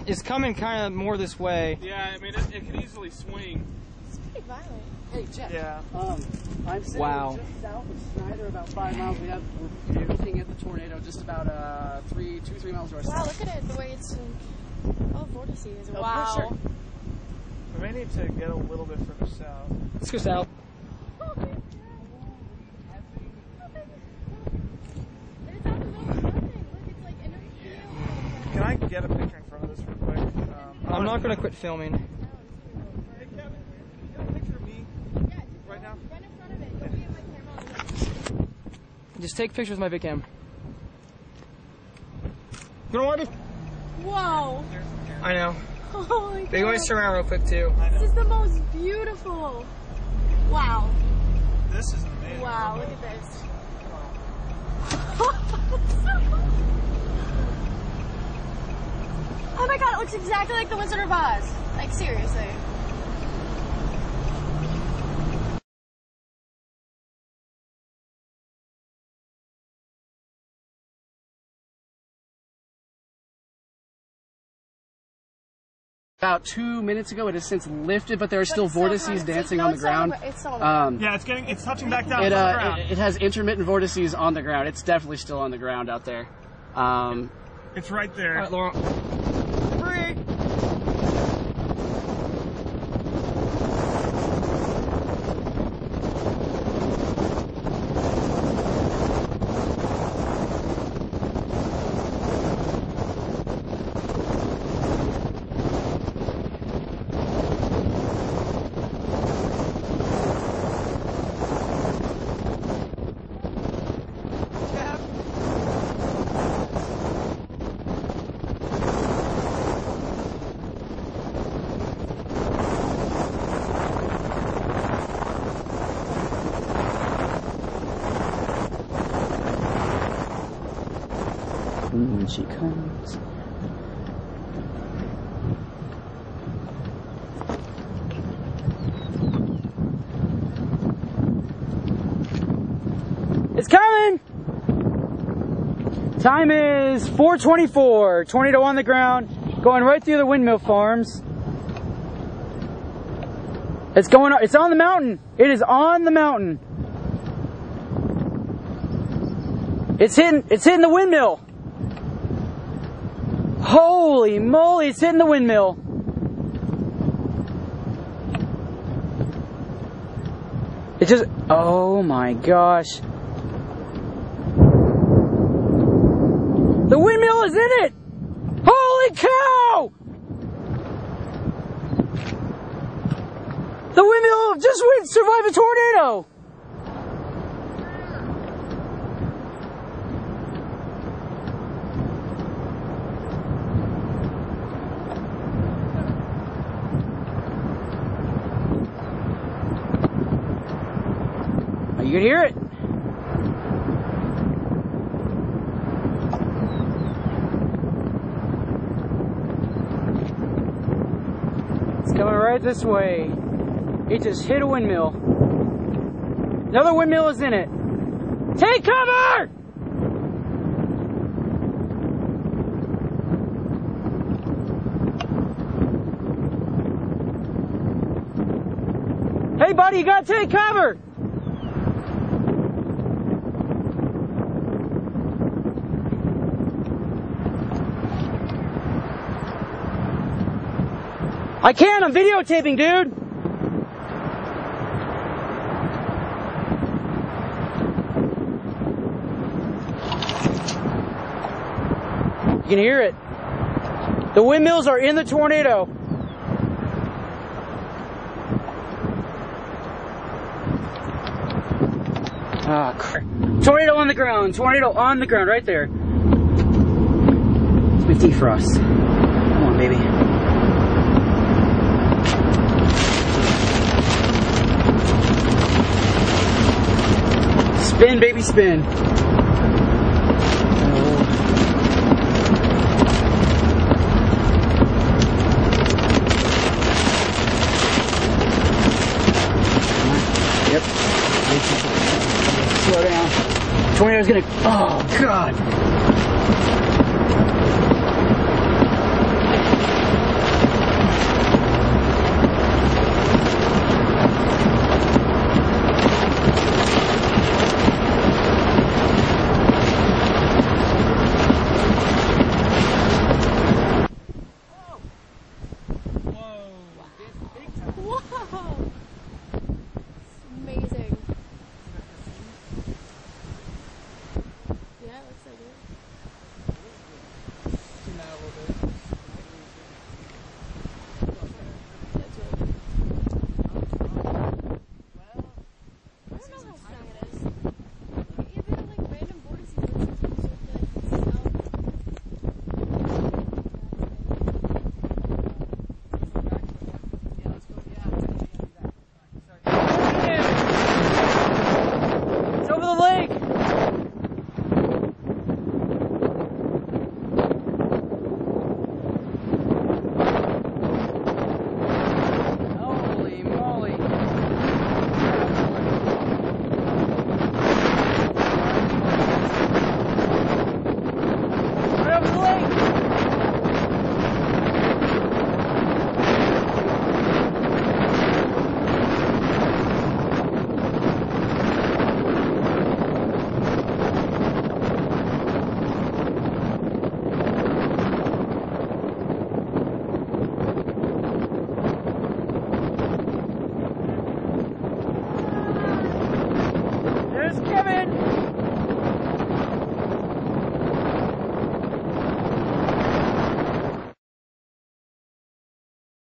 It's coming kind of more this way. Yeah, I mean, it could easily swing. It's pretty violent. Hey, Jeff. Yeah. I'm sitting just south of Snyder, about 5 miles. We're looking at the tornado just about 2-3 miles north. Wow, look at it, the way it's vortices. Oh, wow. for sure. We may need to get a little bit further south. Let's go south. Can I get a picture in front of this real quick? I'm not going to quit filming. Hey, Kevin, you got a picture of me right now? Run in front of it. Don't be in my camera. Just take pictures with my big cam. You know what? Whoa. I know. Oh my god. They always turn around real quick too. This is the most beautiful. Wow. This is amazing. Wow, look at this. Oh my god, it looks exactly like the Wizard of Oz. Like, seriously. About 2 minutes ago, it has since lifted, but there are still vortices dancing on the ground. Yeah, it's touching back down on the ground. It has intermittent vortices on the ground. It's definitely still on the ground out there. It's right there. All right, Laura. Free. And she comes. It's coming! Time is 4:24. Tornado on the ground, going right through the windmill farms. It's going. It's on the mountain. It is on the mountain. It's hitting the windmill. Holy moly! It's hitting the windmill. It just. Oh my gosh. The windmill is in it! Holy cow! The windmill just survived a tornado! You can hear it. Coming right this way. It just hit a windmill. Another windmill is in it. Take cover! Hey buddy, you gotta take cover! I can't, I'm videotaping, dude! You can hear it. The windmills are in the tornado. Ah, crap. Tornado on the ground, right there. It's my defrost. Come on, baby. Spin, baby, spin. Yep. Slow down. Tornado's gonna. Oh, God.